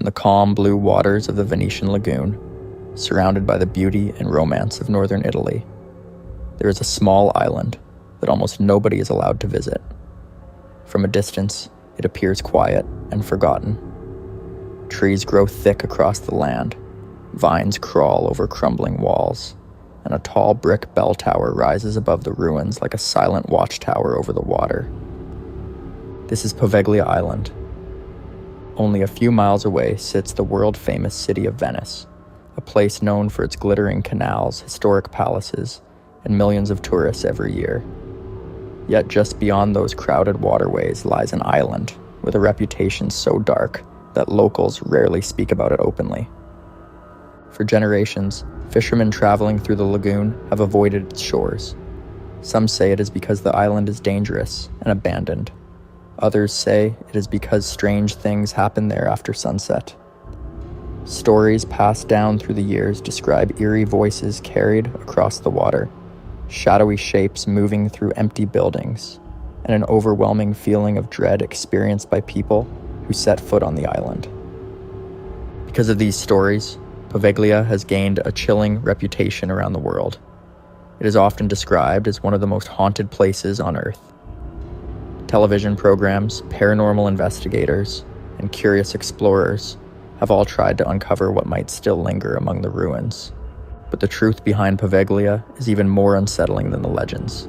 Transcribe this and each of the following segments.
the calm blue waters of the Venetian lagoon, surrounded by the beauty and romance of northern Italy, there is a small island that almost nobody is allowed to visit. From a distance, it appears quiet and forgotten. Trees grow thick across the land, vines crawl over crumbling walls, and a tall brick bell tower rises above the ruins like a silent watchtower over the water. This is Poveglia Island. Only a few miles away sits the world-famous city of Venice, a place known for its glittering canals, historic palaces, and millions of tourists every year. Yet just beyond those crowded waterways lies an island with a reputation so dark that locals rarely speak about it openly. For generations, fishermen traveling through the lagoon have avoided its shores. Some say it is because the island is dangerous and abandoned. Others say it is because strange things happen there after sunset. Stories passed down through the years describe eerie voices carried across the water, shadowy shapes moving through empty buildings, and an overwhelming feeling of dread experienced by people who set foot on the island. Because of these stories, Poveglia has gained a chilling reputation around the world. It is often described as one of the most haunted places on Earth. Television programs, paranormal investigators, and curious explorers have all tried to uncover what might still linger among the ruins. But the truth behind Poveglia is even more unsettling than the legends.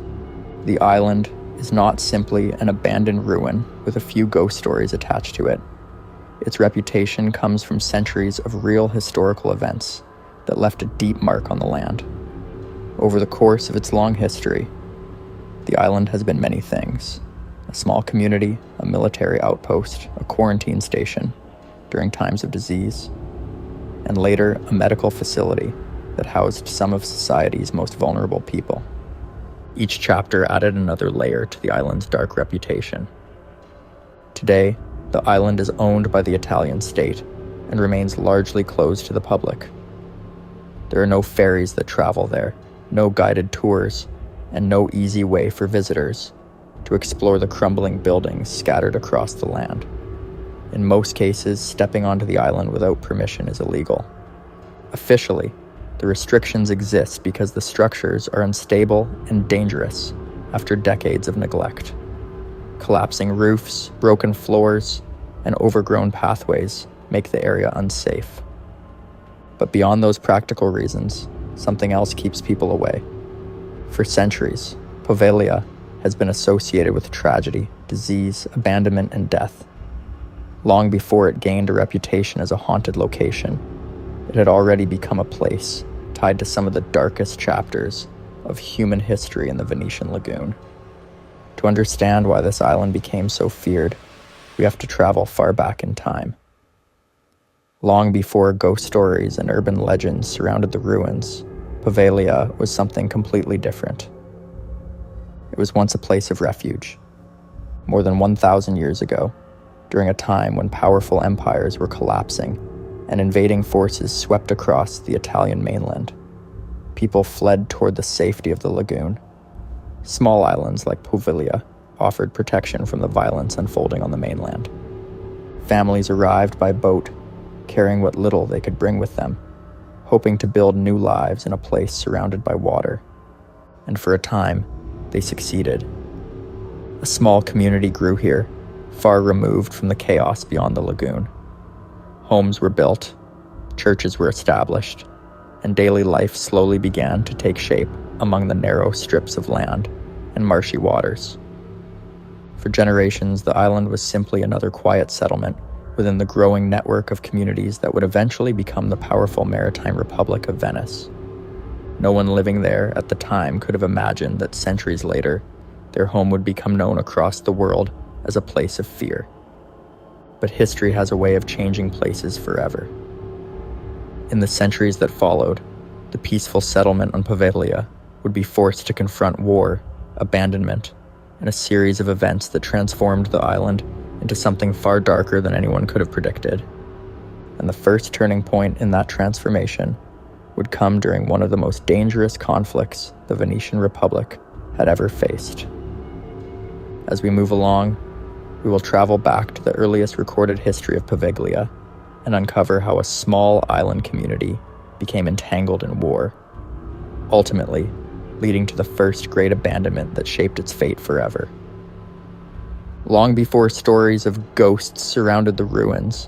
The island is not simply an abandoned ruin with a few ghost stories attached to it. Its reputation comes from centuries of real historical events that left a deep mark on the land. Over the course of its long history, the island has been many things: a small community, a military outpost, a quarantine station during times of disease, and later a medical facility that housed some of society's most vulnerable people. Each chapter added another layer to the island's dark reputation. Today, the island is owned by the Italian state and remains largely closed to the public. There are no ferries that travel there, no guided tours, and no easy way for visitors to explore the crumbling buildings scattered across the land. In most cases, stepping onto the island without permission is illegal. Officially, the restrictions exist because the structures are unstable and dangerous after decades of neglect. Collapsing roofs, broken floors, and overgrown pathways make the area unsafe. But beyond those practical reasons, something else keeps people away. For centuries, Poveglia has been associated with tragedy, disease, abandonment, and death. Long before it gained a reputation as a haunted location, it had already become a place tied to some of the darkest chapters of human history in the Venetian lagoon. To understand why this island became so feared, we have to travel far back in time. Long before ghost stories and urban legends surrounded the ruins, Poveglia was something completely different. It was once a place of refuge. More than 1,000 years ago, during a time when powerful empires were collapsing and invading forces swept across the Italian mainland, people fled toward the safety of the lagoon. Small islands like Poveglia offered protection from the violence unfolding on the mainland. Families arrived by boat, carrying what little they could bring with them, hoping to build new lives in a place surrounded by water. And for a time, they succeeded. A small community grew here, far removed from the chaos beyond the lagoon. Homes were built, churches were established, and daily life slowly began to take shape among the narrow strips of land and marshy waters. For generations, the island was simply another quiet settlement within the growing network of communities that would eventually become the powerful maritime republic of Venice. No one living there at the time could have imagined that centuries later, their home would become known across the world as a place of fear. But history has a way of changing places forever. In the centuries that followed, the peaceful settlement on Poveglia would be forced to confront war, abandonment, and a series of events that transformed the island into something far darker than anyone could have predicted. And the first turning point in that transformation would come during one of the most dangerous conflicts the Venetian Republic had ever faced. As we move along, we will travel back to the earliest recorded history of Poveglia and uncover how a small island community became entangled in war, ultimately leading to the first great abandonment that shaped its fate forever. Long before stories of ghosts surrounded the ruins,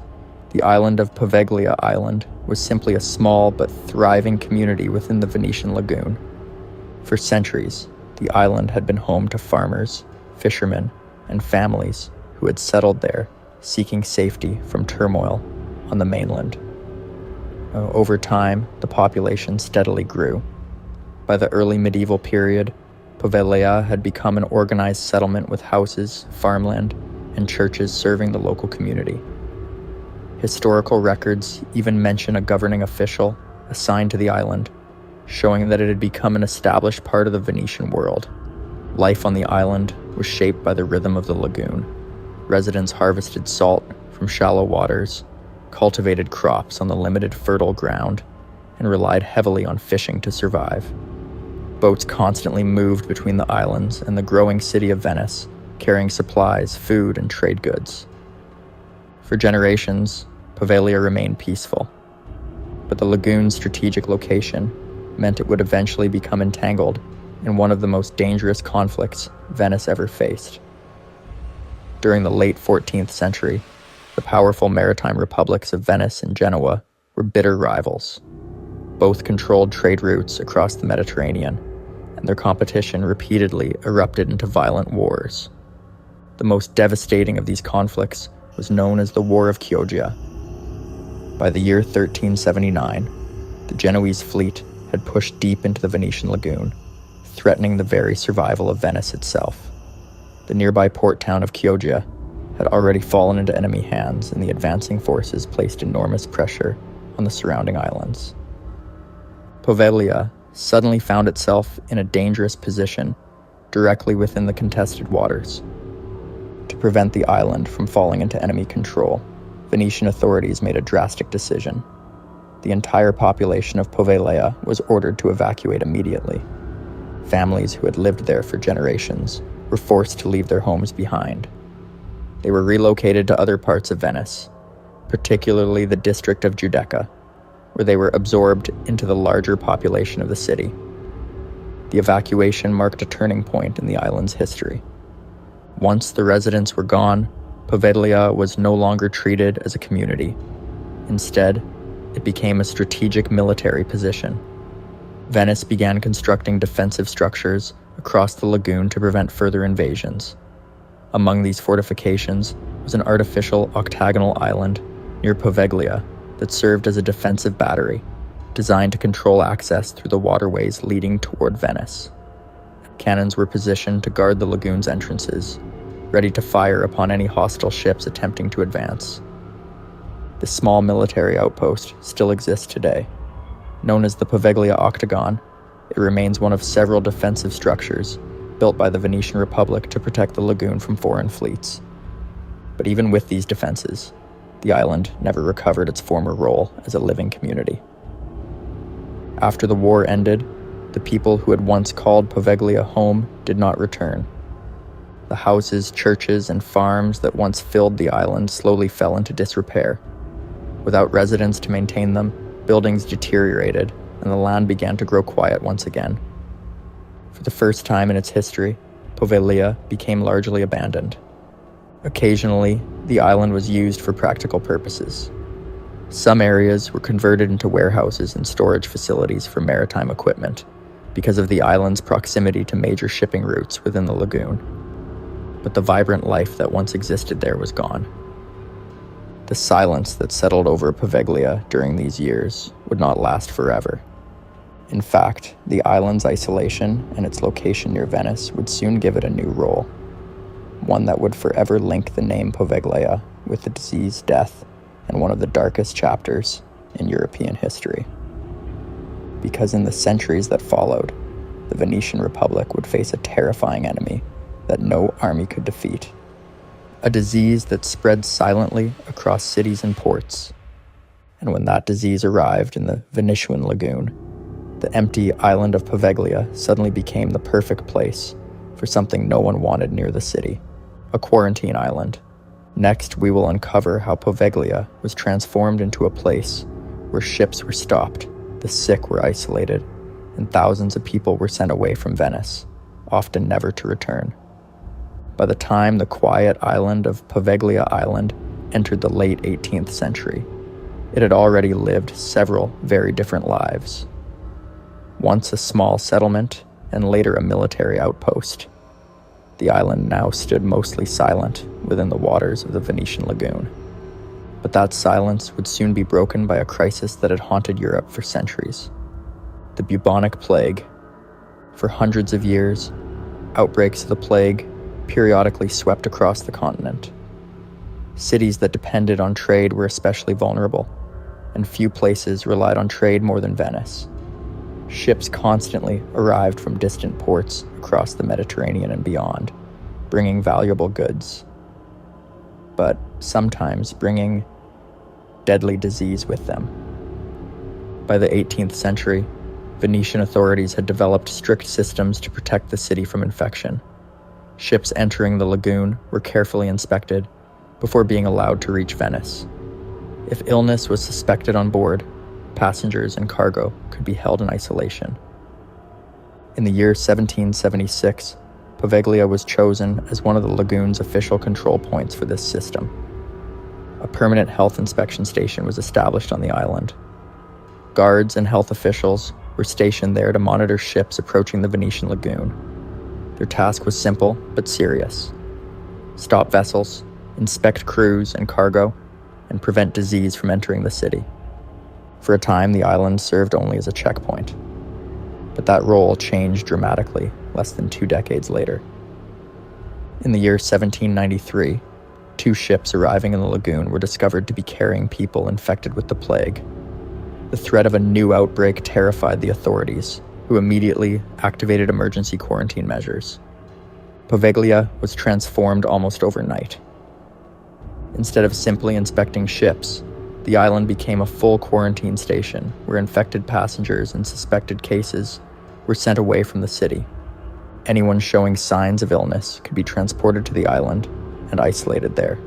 the island of Poveglia Island was simply a small but thriving community within the Venetian lagoon. For centuries, the island had been home to farmers, fishermen, and families who had settled there, seeking safety from turmoil on the mainland. Over time, the population steadily grew. By the early medieval period, Poveglia had become an organized settlement with houses, farmland, and churches serving the local community. Historical records even mention a governing official assigned to the island, showing that it had become an established part of the Venetian world. Life on the island was shaped by the rhythm of the lagoon. Residents harvested salt from shallow waters, cultivated crops on the limited fertile ground, and relied heavily on fishing to survive. Boats constantly moved between the islands and the growing city of Venice, carrying supplies, food, and trade goods. For generations, Poveglia remained peaceful, but the lagoon's strategic location meant it would eventually become entangled in one of the most dangerous conflicts Venice ever faced. During the late 14th century, the powerful maritime republics of Venice and Genoa were bitter rivals. Both controlled trade routes across the Mediterranean, and their competition repeatedly erupted into violent wars. The most devastating of these conflicts was known as the War of Chioggia. By the year 1379, the Genoese fleet had pushed deep into the Venetian lagoon, threatening the very survival of Venice itself. The nearby port town of Chioggia had already fallen into enemy hands, and the advancing forces placed enormous pressure on the surrounding islands. Poveglia suddenly found itself in a dangerous position directly within the contested waters. To prevent the island from falling into enemy control, Venetian authorities made a drastic decision. The entire population of Poveglia was ordered to evacuate immediately. Families who had lived there for generations were forced to leave their homes behind. They were relocated to other parts of Venice, particularly the district of Giudecca, where they were absorbed into the larger population of the city. The evacuation marked a turning point in the island's history. Once the residents were gone, Poveglia was no longer treated as a community. Instead, it became a strategic military position. Venice began constructing defensive structures across the lagoon to prevent further invasions. Among these fortifications was an artificial octagonal island near Poveglia that served as a defensive battery, designed to control access through the waterways leading toward Venice. Cannons were positioned to guard the lagoon's entrances, ready to fire upon any hostile ships attempting to advance. This small military outpost still exists today. Known as the Poveglia Octagon, it remains one of several defensive structures built by the Venetian Republic to protect the lagoon from foreign fleets. But even with these defenses, the island never recovered its former role as a living community. After the war ended, the people who had once called Poveglia home did not return. The houses, churches, and farms that once filled the island slowly fell into disrepair. Without residents to maintain them, buildings deteriorated, and the land began to grow quiet once again. For the first time in its history, Poveglia became largely abandoned. Occasionally, the island was used for practical purposes. Some areas were converted into warehouses and storage facilities for maritime equipment because of the island's proximity to major shipping routes within the lagoon. But the vibrant life that once existed there was gone. The silence that settled over Poveglia during these years would not last forever. In fact, the island's isolation and its location near Venice would soon give it a new role, one that would forever link the name Poveglia with the disease, death, and one of the darkest chapters in European history. Because in the centuries that followed, the Venetian Republic would face a terrifying enemy that no army could defeat. A disease that spread silently across cities and ports. And when that disease arrived in the Venetian lagoon, the empty island of Poveglia suddenly became the perfect place for something no one wanted near the city, a quarantine island, Next, we will uncover how Poveglia was transformed into a place where ships were stopped, the sick were isolated, and thousands of people were sent away from Venice, often never to return. By the time the quiet island of Poveglia Island entered the late 18th century, it had already lived several very different lives. Once a small settlement and later a military outpost, the island now stood mostly silent within the waters of the Venetian lagoon. But that silence would soon be broken by a crisis that had haunted Europe for centuries: the bubonic plague. For hundreds of years, outbreaks of the plague periodically swept across the continent. Cities that depended on trade were especially vulnerable, and few places relied on trade more than Venice. Ships constantly arrived from distant ports across the Mediterranean and beyond, bringing valuable goods, but sometimes bringing deadly disease with them. By the 18th century, Venetian authorities had developed strict systems to protect the city from infection. Ships entering the lagoon were carefully inspected before being allowed to reach Venice. If illness was suspected on board, passengers and cargo could be held in isolation. In the year 1776, Poveglia was chosen as one of the lagoon's official control points for this system. A permanent health inspection station was established on the island. Guards and health officials were stationed there to monitor ships approaching the Venetian lagoon. Their task was simple but serious: stop vessels, inspect crews and cargo, and prevent disease from entering the city. For a time, the island served only as a checkpoint, but that role changed dramatically less than 2 decades later. In the year 1793, 2 ships arriving in the lagoon were discovered to be carrying people infected with the plague. The threat of a new outbreak terrified the authorities, who immediately activated emergency quarantine measures. Poveglia was transformed almost overnight. Instead of simply inspecting ships, the island became a full quarantine station where infected passengers and suspected cases were sent away from the city. Anyone showing signs of illness could be transported to the island and isolated there.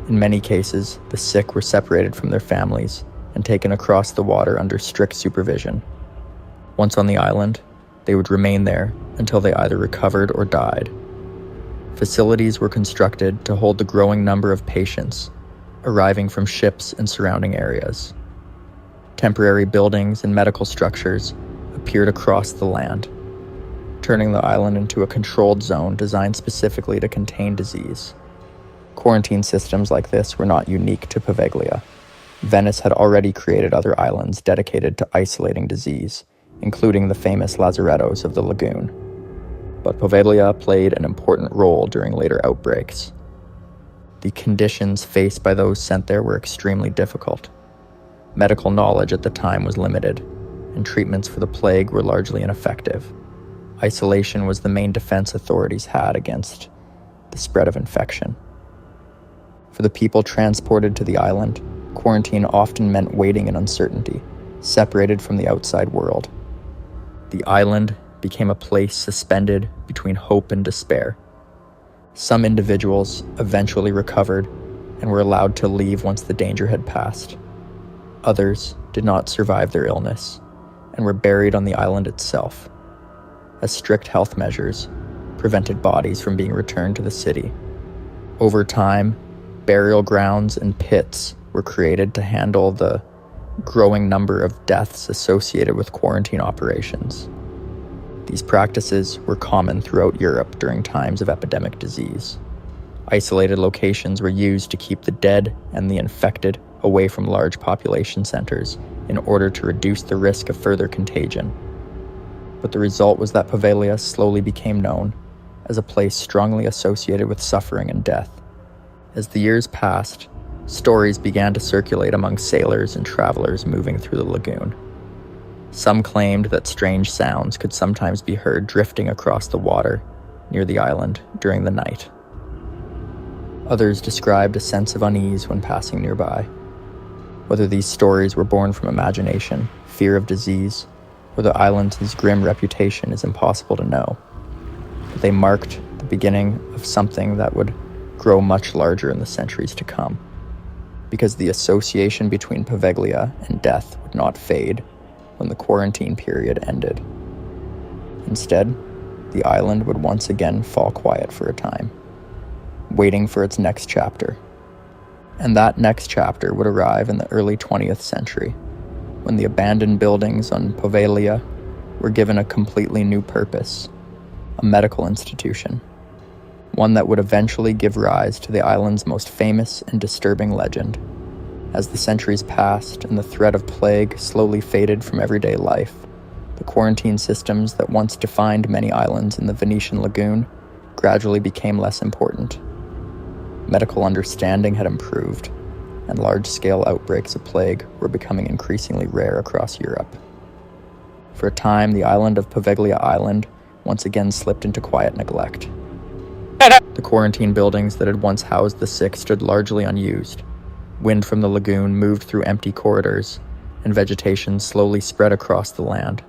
In many cases, the sick were separated from their families and taken across the water under strict supervision. Once on the island, they would remain there until they either recovered or died. Facilities were constructed to hold the growing number of patients arriving from ships and surrounding areas. Temporary buildings and medical structures appeared across the land, turning the island into a controlled zone designed specifically to contain disease. Quarantine systems like this were not unique to Poveglia. Venice had already created other islands dedicated to isolating disease, including the famous lazarettos of the lagoon. But Poveglia played an important role during later outbreaks. The conditions faced by those sent there were extremely difficult. Medical knowledge at the time was limited, and treatments for the plague were largely ineffective. Isolation was the main defense authorities had against the spread of infection. For the people transported to the island, quarantine often meant waiting in uncertainty, separated from the outside world. The island became a place suspended between hope and despair. Some individuals eventually recovered and were allowed to leave once the danger had passed. Others did not survive their illness and were buried on the island itself, as strict health measures prevented bodies from being returned to the city. Over time, burial grounds and pits were created to handle the growing number of deaths associated with quarantine operations. These practices were common throughout Europe during times of epidemic disease. Isolated locations were used to keep the dead and the infected away from large population centers in order to reduce the risk of further contagion. But the result was that Poveglia slowly became known as a place strongly associated with suffering and death. As the years passed, stories began to circulate among sailors and travelers moving through the lagoon. Some claimed that strange sounds could sometimes be heard drifting across the water near the island during the night. Others described a sense of unease when passing nearby. Whether these stories were born from imagination, fear of disease, or the island's grim reputation is impossible to know. But they marked the beginning of something that would grow much larger in the centuries to come, because the association between Poveglia and death would not fade when the quarantine period ended. Instead, the island would once again fall quiet for a time, waiting for its next chapter. And that next chapter would arrive in the early 20th century, when the abandoned buildings on Poveglia were given a completely new purpose, a medical institution, one that would eventually give rise to the island's most famous and disturbing legend. As the centuries passed and the threat of plague slowly faded from everyday life, the quarantine systems that once defined many islands in the Venetian lagoon gradually became less important. Medical understanding had improved, and large-scale outbreaks of plague were becoming increasingly rare across Europe. For a time, the island of Poveglia Island once again slipped into quiet neglect. The quarantine buildings that had once housed the sick stood largely unused. Wind from the lagoon moved through empty corridors, and vegetation slowly spread across the land.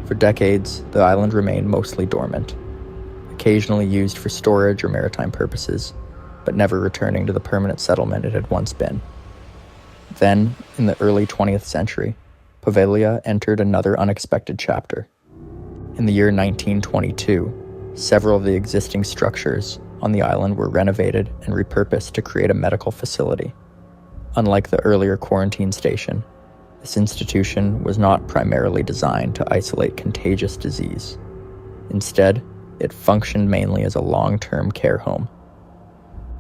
For decades, the island remained mostly dormant, occasionally used for storage or maritime purposes, but never returning to the permanent settlement it had once been. Then, in the early 20th century, Poveglia entered another unexpected chapter. In the year 1922, several of the existing structures on the island were renovated and repurposed to create a medical facility. Unlike the earlier quarantine station, this institution was not primarily designed to isolate contagious disease. Instead, it functioned mainly as a long-term care home.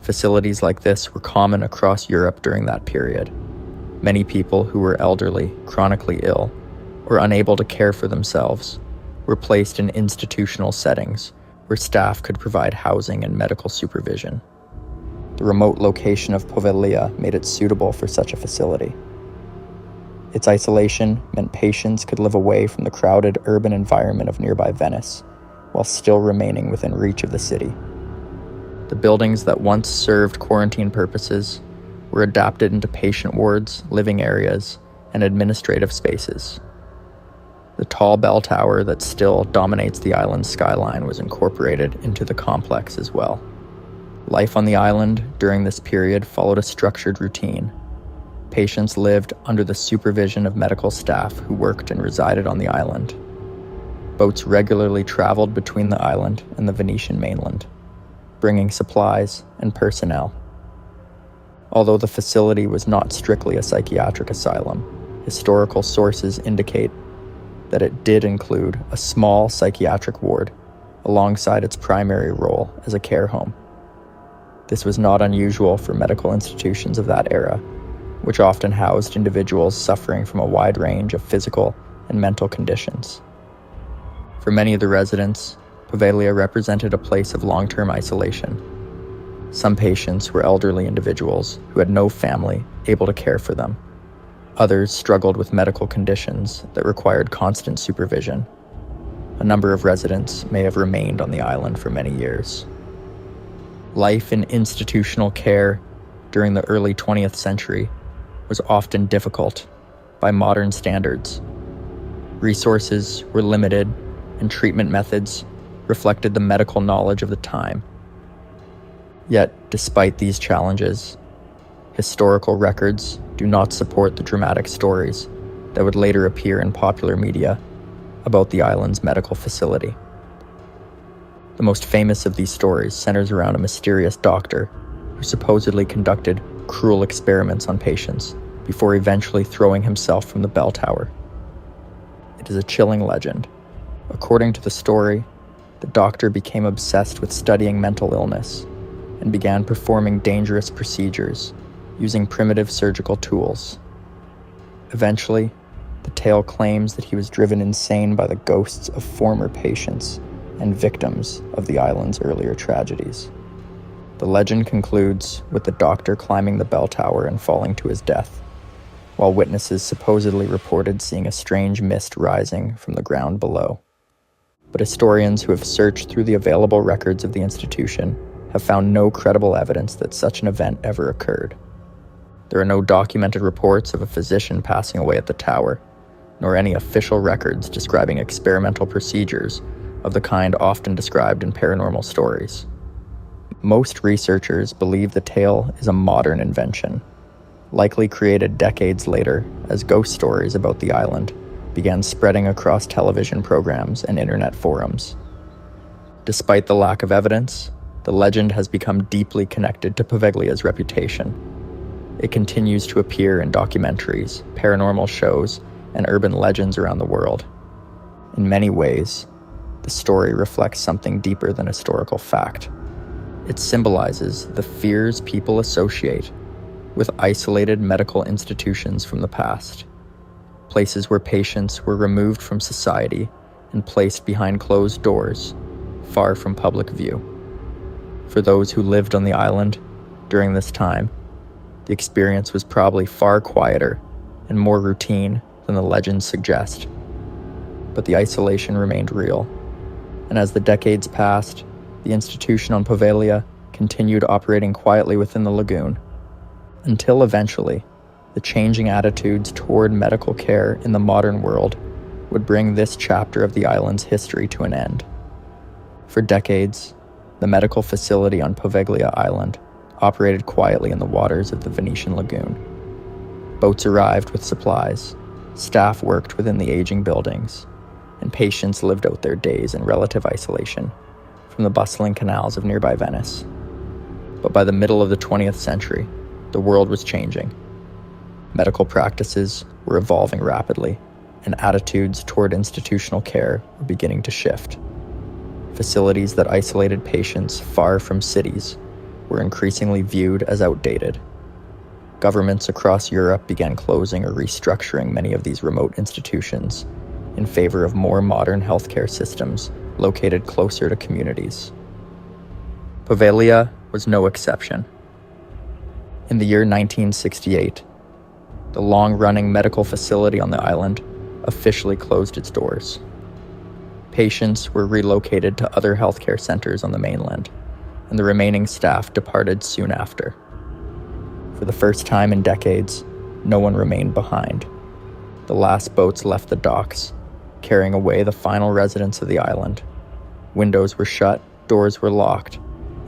Facilities like this were common across Europe during that period. Many people who were elderly, chronically ill, or unable to care for themselves were placed in institutional settings where staff could provide housing and medical supervision. The remote location of Poveglia made it suitable for such a facility. Its isolation meant patients could live away from the crowded urban environment of nearby Venice, while still remaining within reach of the city. The buildings that once served quarantine purposes were adapted into patient wards, living areas, and administrative spaces. The tall bell tower that still dominates the island's skyline was incorporated into the complex as well. Life on the island during this period followed a structured routine. Patients lived under the supervision of medical staff who worked and resided on the island. Boats regularly traveled between the island and the Venetian mainland, bringing supplies and personnel. Although the facility was not strictly a psychiatric asylum, historical sources indicate that it did include a small psychiatric ward alongside its primary role as a care home. This was not unusual for medical institutions of that era, which often housed individuals suffering from a wide range of physical and mental conditions. For many of the residents, Poveglia represented a place of long-term isolation. Some patients were elderly individuals who had no family able to care for them. Others struggled with medical conditions that required constant supervision. A number of residents may have remained on the island for many years. Life in institutional care during the early 20th century was often difficult by modern standards. Resources were limited, and treatment methods reflected the medical knowledge of the time. Yet, despite these challenges, historical records do not support the dramatic stories that would later appear in popular media about the island's medical facility. The most famous of these stories centers around a mysterious doctor who supposedly conducted cruel experiments on patients before eventually throwing himself from the bell tower. It is a chilling legend. According to the story, the doctor became obsessed with studying mental illness and began performing dangerous procedures using primitive surgical tools. Eventually, the tale claims that he was driven insane by the ghosts of former patients and victims of the island's earlier tragedies. The legend concludes with the doctor climbing the bell tower and falling to his death, while witnesses supposedly reported seeing a strange mist rising from the ground below. But historians who have searched through the available records of the institution have found no credible evidence that such an event ever occurred. There are no documented reports of a physician passing away at the tower, nor any official records describing experimental procedures of the kind often described in paranormal stories. Most researchers believe the tale is a modern invention, likely created decades later as ghost stories about the island began spreading across television programs and internet forums. Despite the lack of evidence, the legend has become deeply connected to Poveglia's reputation. It continues to appear in documentaries, paranormal shows, and urban legends around the world. In many ways, the story reflects something deeper than historical fact. It symbolizes the fears people associate with isolated medical institutions from the past, places where patients were removed from society and placed behind closed doors, far from public view. For those who lived on the island during this time, the experience was probably far quieter and more routine than the legends suggest. But the isolation remained real, and as the decades passed, the institution on Poveglia continued operating quietly within the lagoon, until eventually, the changing attitudes toward medical care in the modern world would bring this chapter of the island's history to an end. For decades, the medical facility on Poveglia Island operated quietly in the waters of the Venetian lagoon. Boats arrived with supplies, staff worked within the aging buildings, and patients lived out their days in relative isolation from the bustling canals of nearby Venice. But by the middle of the 20th century, the world was changing. Medical practices were evolving rapidly, and attitudes toward institutional care were beginning to shift. Facilities that isolated patients far from cities were increasingly viewed as outdated. Governments across Europe began closing or restructuring many of these remote institutions in favor of more modern healthcare systems located closer to communities. Poveglia was no exception. In the year 1968, the long-running medical facility on the island officially closed its doors. Patients were relocated to other healthcare centers on the mainland, and the remaining staff departed soon after. For the first time in decades, no one remained behind. The last boats left the docks, carrying away the final residents of the island. Windows were shut, doors were locked,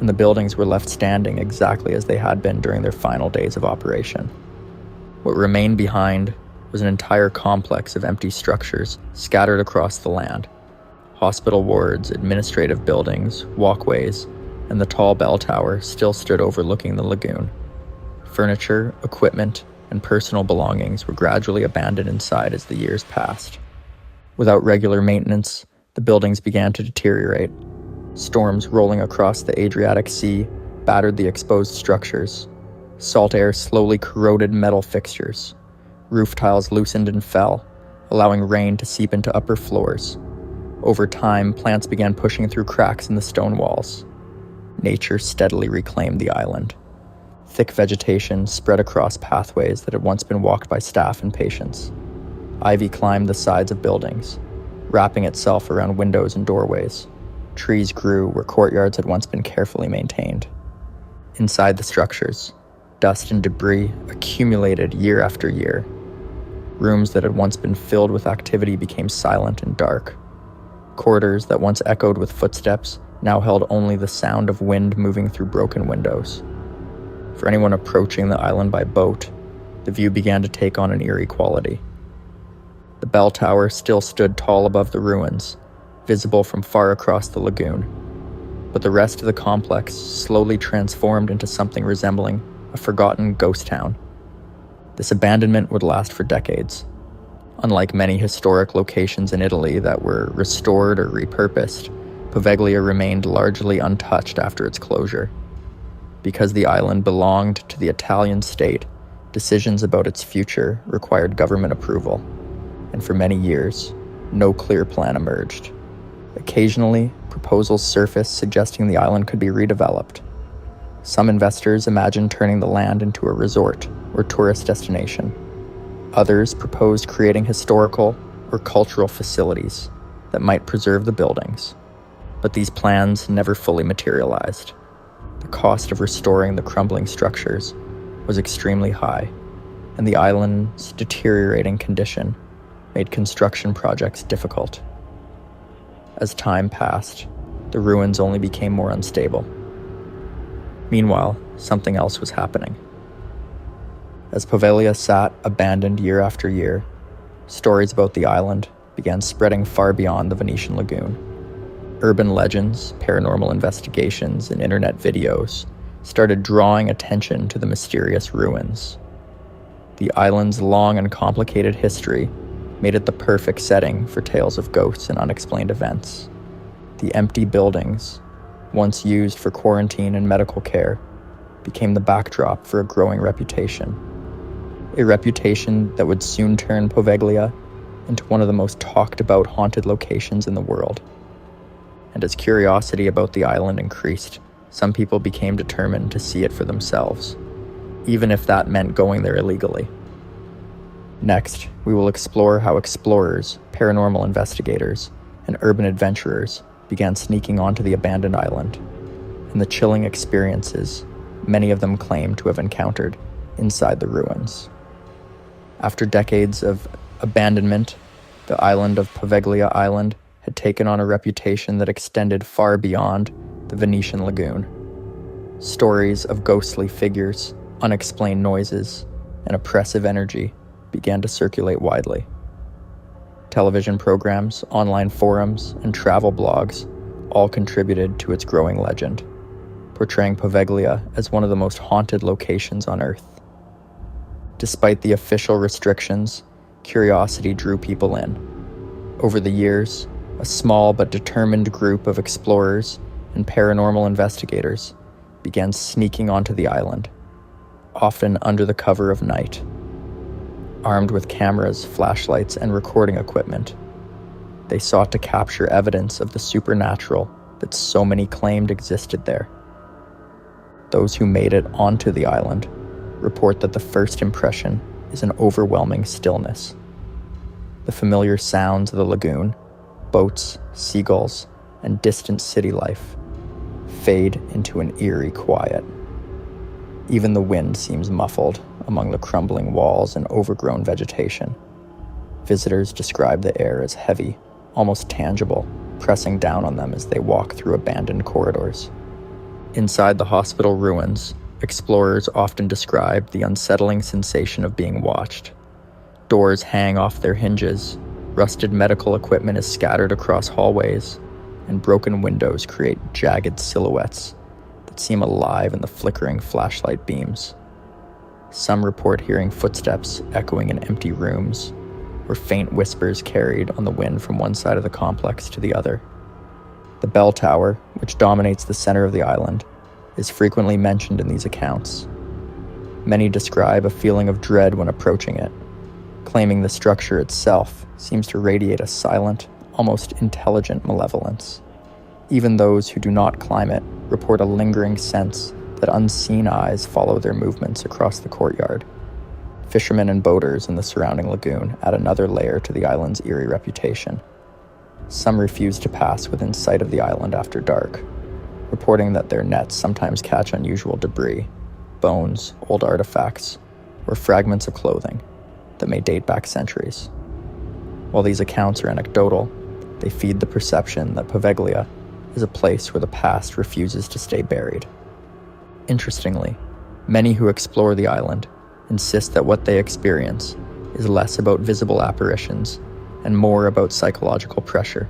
and the buildings were left standing exactly as they had been during their final days of operation. What remained behind was an entire complex of empty structures scattered across the land. Hospital wards, administrative buildings, walkways, and the tall bell tower still stood overlooking the lagoon. Furniture, equipment, and personal belongings were gradually abandoned inside as the years passed. Without regular maintenance, the buildings began to deteriorate. Storms rolling across the Adriatic Sea battered the exposed structures. Salt air slowly corroded metal fixtures. Roof tiles loosened and fell, allowing rain to seep into upper floors. Over time, plants began pushing through cracks in the stone walls. Nature steadily reclaimed the island. Thick vegetation spread across pathways that had once been walked by staff and patients. Ivy climbed the sides of buildings, wrapping itself around windows and doorways. Trees grew where courtyards had once been carefully maintained. Inside the structures, dust and debris accumulated year after year. Rooms that had once been filled with activity became silent and dark. Corridors that once echoed with footsteps now held only the sound of wind moving through broken windows. For anyone approaching the island by boat, the view began to take on an eerie quality. The bell tower still stood tall above the ruins, visible from far across the lagoon, but the rest of the complex slowly transformed into something resembling a forgotten ghost town. This abandonment would last for decades. Unlike many historic locations in Italy that were restored or repurposed, Poveglia remained largely untouched after its closure. Because the island belonged to the Italian state, decisions about its future required government approval, and for many years, no clear plan emerged. Occasionally, proposals surfaced suggesting the island could be redeveloped. Some investors imagined turning the land into a resort or tourist destination. Others proposed creating historical or cultural facilities that might preserve the buildings. But these plans never fully materialized. The cost of restoring the crumbling structures was extremely high, and the island's deteriorating condition made construction projects difficult. As time passed, the ruins only became more unstable. Meanwhile, something else was happening. As Poveglia sat abandoned year after year, stories about the island began spreading far beyond the Venetian lagoon. Urban legends, paranormal investigations, and internet videos started drawing attention to the mysterious ruins. The island's long and complicated history made it the perfect setting for tales of ghosts and unexplained events. The empty buildings, once used for quarantine and medical care, became the backdrop for a growing reputation. A reputation that would soon turn Poveglia into one of the most talked about haunted locations in the world. And as curiosity about the island increased, some people became determined to see it for themselves, even if that meant going there illegally. Next, we will explore how explorers, paranormal investigators, and urban adventurers began sneaking onto the abandoned island, and the chilling experiences many of them claim to have encountered inside the ruins. After decades of abandonment, the island of Poveglia Island had taken on a reputation that extended far beyond the Venetian lagoon. Stories of ghostly figures, unexplained noises, and oppressive energy began to circulate widely. Television programs, online forums, and travel blogs all contributed to its growing legend, portraying Poveglia as one of the most haunted locations on Earth. Despite the official restrictions, curiosity drew people in. Over the years, a small but determined group of explorers and paranormal investigators began sneaking onto the island, often under the cover of night. Armed with cameras, flashlights, and recording equipment, they sought to capture evidence of the supernatural that so many claimed existed there. Those who made it onto the island report that the first impression is an overwhelming stillness. The familiar sounds of the lagoon, boats, seagulls, and distant city life fade into an eerie quiet. Even the wind seems muffled among the crumbling walls and overgrown vegetation. Visitors describe the air as heavy, almost tangible, pressing down on them as they walk through abandoned corridors. Inside the hospital ruins, explorers often describe the unsettling sensation of being watched. Doors hang off their hinges, rusted medical equipment is scattered across hallways, and broken windows create jagged silhouettes that seem alive in the flickering flashlight beams. Some report hearing footsteps echoing in empty rooms, or faint whispers carried on the wind from one side of the complex to the other. The bell tower, which dominates the center of the island, is frequently mentioned in these accounts. Many describe a feeling of dread when approaching it, claiming the structure itself seems to radiate a silent, almost intelligent malevolence. Even those who do not climb it report a lingering sense that unseen eyes follow their movements across the courtyard. Fishermen and boaters in the surrounding lagoon add another layer to the island's eerie reputation. Some refuse to pass within sight of the island after dark, reporting that their nets sometimes catch unusual debris, bones, old artifacts, or fragments of clothing that may date back centuries. While these accounts are anecdotal, they feed the perception that Poveglia is a place where the past refuses to stay buried. Interestingly, many who explore the island insist that what they experience is less about visible apparitions and more about psychological pressure.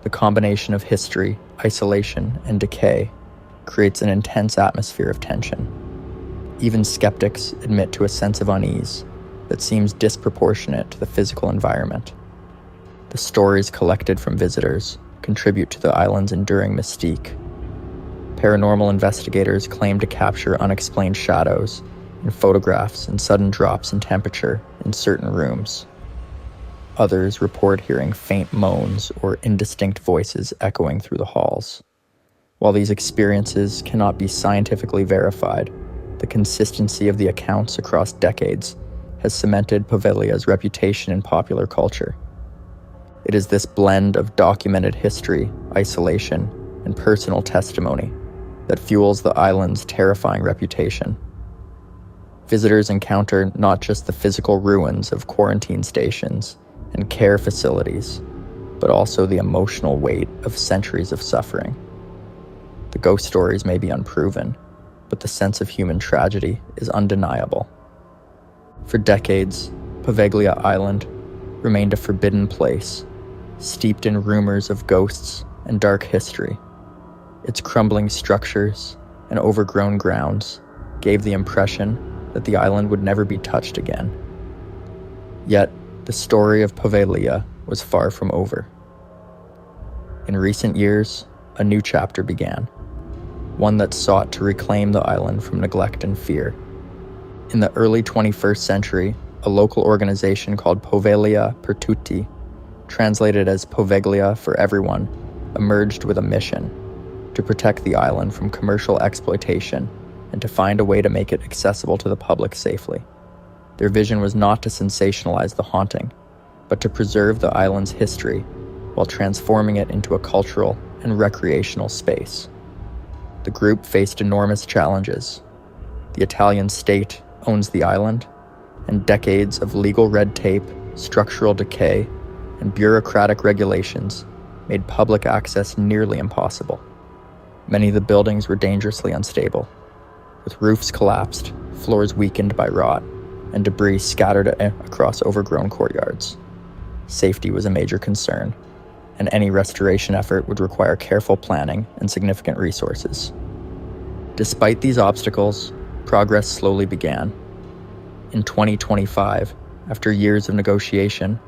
The combination of history, isolation, and decay creates an intense atmosphere of tension. Even skeptics admit to a sense of unease that seems disproportionate to the physical environment. The stories collected from visitors contribute to the island's enduring mystique. Paranormal investigators claim to capture unexplained shadows in photographs and sudden drops in temperature in certain rooms. Others report hearing faint moans or indistinct voices echoing through the halls. While these experiences cannot be scientifically verified, the consistency of the accounts across decades has cemented Poveglia's reputation in popular culture. It is this blend of documented history, isolation, and personal testimony that fuels the island's terrifying reputation. Visitors encounter not just the physical ruins of quarantine stations and care facilities, but also the emotional weight of centuries of suffering. The ghost stories may be unproven, but the sense of human tragedy is undeniable. For decades, Poveglia Island remained a forbidden place, steeped in rumors of ghosts and dark history. Its crumbling structures and overgrown grounds gave the impression that the island would never be touched again. Yet, the story of Poveglia was far from over. In recent years, a new chapter began, one that sought to reclaim the island from neglect and fear. In the early 21st century, a local organization called Poveglia per Tutti, translated as Poveglia for Everyone, emerged with a mission to protect the island from commercial exploitation and to find a way to make it accessible to the public safely. Their vision was not to sensationalize the haunting, but to preserve the island's history while transforming it into a cultural and recreational space. The group faced enormous challenges. The Italian state owns the island, and decades of legal red tape, structural decay, and bureaucratic regulations made public access nearly impossible. Many of the buildings were dangerously unstable, with roofs collapsed, floors weakened by rot, and debris scattered across overgrown courtyards. Safety was a major concern, and any restoration effort would require careful planning and significant resources. Despite these obstacles, progress slowly began. In 2025, after years of negotiation,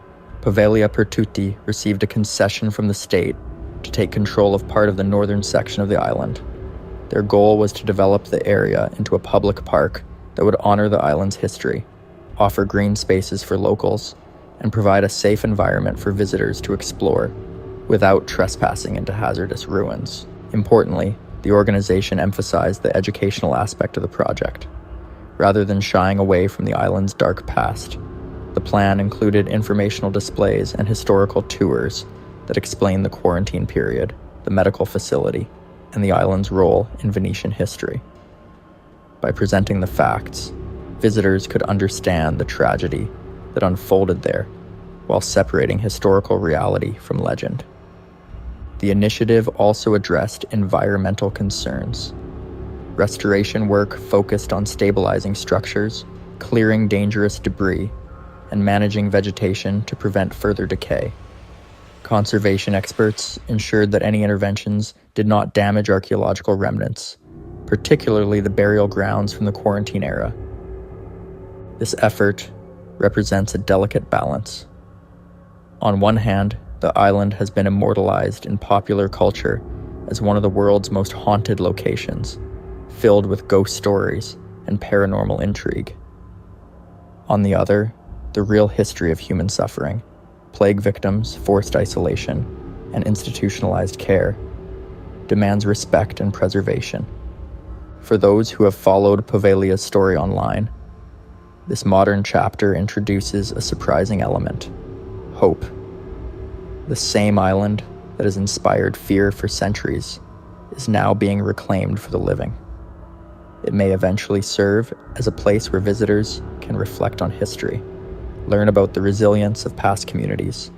Poveglia per Tutti received a concession from the state to take control of part of the northern section of the island. Their goal was to develop the area into a public park that would honor the island's history, offer green spaces for locals, and provide a safe environment for visitors to explore without trespassing into hazardous ruins. Importantly, the organization emphasized the educational aspect of the project. Rather than shying away from the island's dark past, the plan included informational displays and historical tours that explained the quarantine period, the medical facility, and the island's role in Venetian history. By presenting the facts, visitors could understand the tragedy that unfolded there while separating historical reality from legend. The initiative also addressed environmental concerns. Restoration work focused on stabilizing structures, clearing dangerous debris, and managing vegetation to prevent further decay. Conservation experts ensured that any interventions did not damage archaeological remnants, particularly the burial grounds from the quarantine era. This effort represents a delicate balance. On one hand, the island has been immortalized in popular culture as one of the world's most haunted locations, filled with ghost stories and paranormal intrigue. On the other, the real history of human suffering, plague victims, forced isolation, and institutionalized care, demands respect and preservation. For those who have followed Poveglia's story online, this modern chapter introduces a surprising element: hope. The same island that has inspired fear for centuries is now being reclaimed for the living. It may eventually serve as a place where visitors can reflect on history, learn about the resilience of past communities,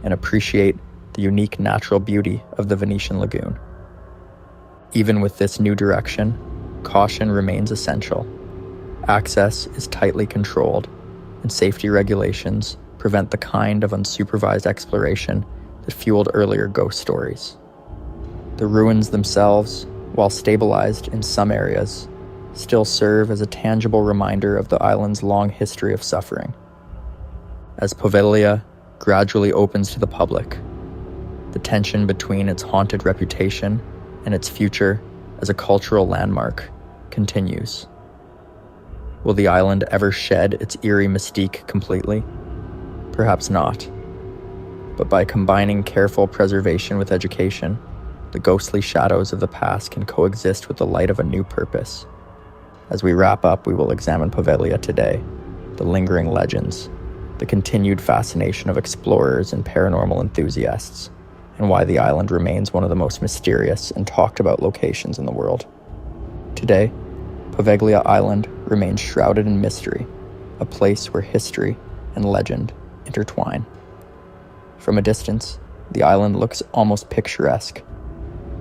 and appreciate the unique natural beauty of the Venetian lagoon. Even with this new direction, caution remains essential. Access is tightly controlled, and safety regulations prevent the kind of unsupervised exploration that fueled earlier ghost stories. The ruins themselves, while stabilized in some areas, still serve as a tangible reminder of the island's long history of suffering. As Poveglia gradually opens to the public, the tension between its haunted reputation and its future as a cultural landmark continues. Will the island ever shed its eerie mystique completely? Perhaps not. But by combining careful preservation with education, the ghostly shadows of the past can coexist with the light of a new purpose. As we wrap up, we will examine Poveglia today, the lingering legends, the continued fascination of explorers and paranormal enthusiasts, and why the island remains one of the most mysterious and talked about locations in the world. Today, Poveglia Island remains shrouded in mystery, a place where history and legend intertwine. From a distance, the island looks almost picturesque,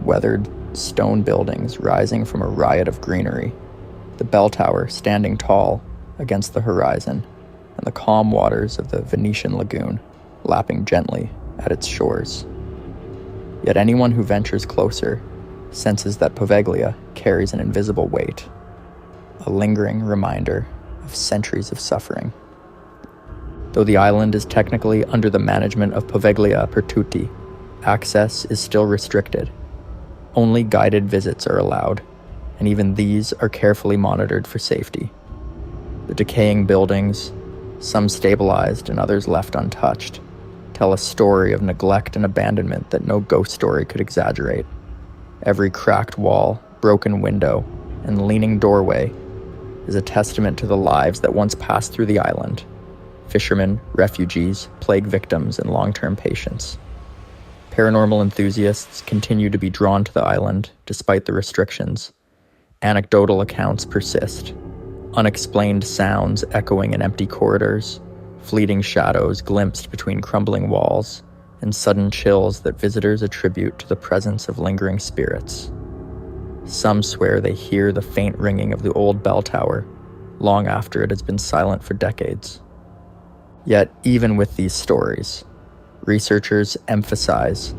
weathered stone buildings rising from a riot of greenery the bell tower standing tall against the horizon, and the calm waters of the Venetian lagoon lapping gently at its shores. Yet anyone who ventures closer senses that Poveglia carries an invisible weight, a lingering reminder of centuries of suffering. Though the island is technically under the management of Poveglia per tutti, access is still restricted. Only guided visits are allowed, and even these are carefully monitored for safety. The decaying buildings, some stabilized and others left untouched, tell a story of neglect and abandonment that no ghost story could exaggerate. Every cracked wall, broken window, and leaning doorway is a testament to the lives that once passed through the island: fishermen, refugees, plague victims, and long-term patients. Paranormal enthusiasts continue to be drawn to the island despite the restrictions. Anecdotal accounts persist. Unexplained sounds echoing in empty corridors, fleeting shadows glimpsed between crumbling walls, and sudden chills that visitors attribute to the presence of lingering spirits. Some swear they hear the faint ringing of the old bell tower, long after it has been silent for decades. Yet, even with these stories, researchers emphasize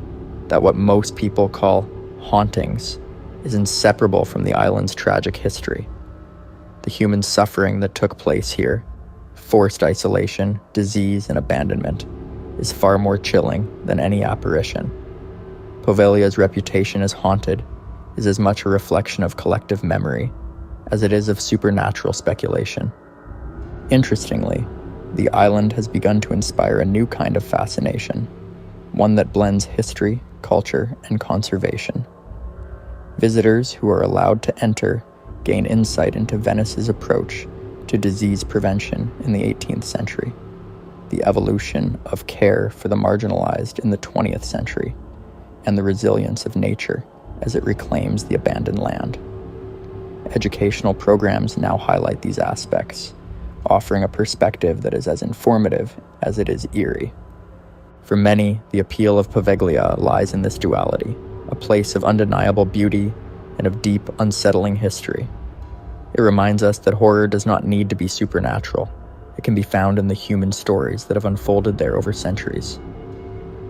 that what most people call hauntings is inseparable from the island's tragic history. The human suffering that took place here, forced isolation, disease, and abandonment, is far more chilling than any apparition. Poveglia's reputation as haunted is as much a reflection of collective memory as it is of supernatural speculation. Interestingly, the island has begun to inspire a new kind of fascination, one that blends history, culture, and conservation. Visitors who are allowed to enter gain insight into Venice's approach to disease prevention in the 18th century, the evolution of care for the marginalized in the 20th century, and the resilience of nature as it reclaims the abandoned land. Educational programs now highlight these aspects, offering a perspective that is as informative as it is eerie. For many, the appeal of Poveglia lies in this duality, a place of undeniable beauty and of deep, unsettling history. It reminds us that horror does not need to be supernatural. It can be found in the human stories that have unfolded there over centuries.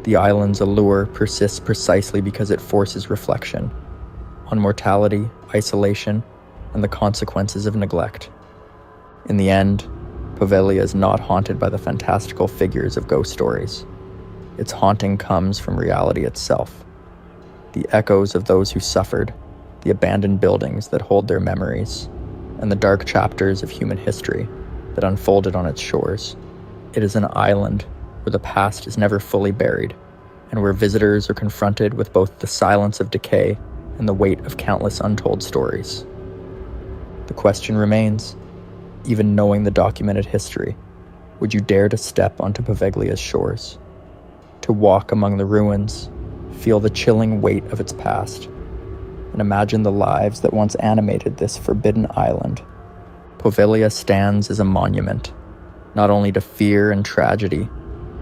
The island's allure persists precisely because it forces reflection on mortality, isolation, and the consequences of neglect. In the end, Poveglia is not haunted by the fantastical figures of ghost stories. Its haunting comes from reality itself. The echoes of those who suffered, the abandoned buildings that hold their memories, and the dark chapters of human history that unfolded on its shores. It is an island where the past is never fully buried, and where visitors are confronted with both the silence of decay and the weight of countless untold stories. The question remains, even knowing the documented history, would you dare to step onto Poveglia's shores? To walk among the ruins, feel the chilling weight of its past, and imagine the lives that once animated this forbidden island. Poveglia stands as a monument, not only to fear and tragedy,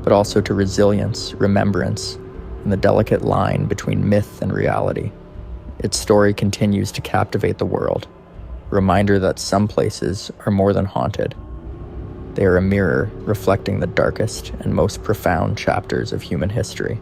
but also to resilience, remembrance, and the delicate line between myth and reality. Its story continues to captivate the world, a reminder that some places are more than haunted. They are a mirror reflecting the darkest and most profound chapters of human history.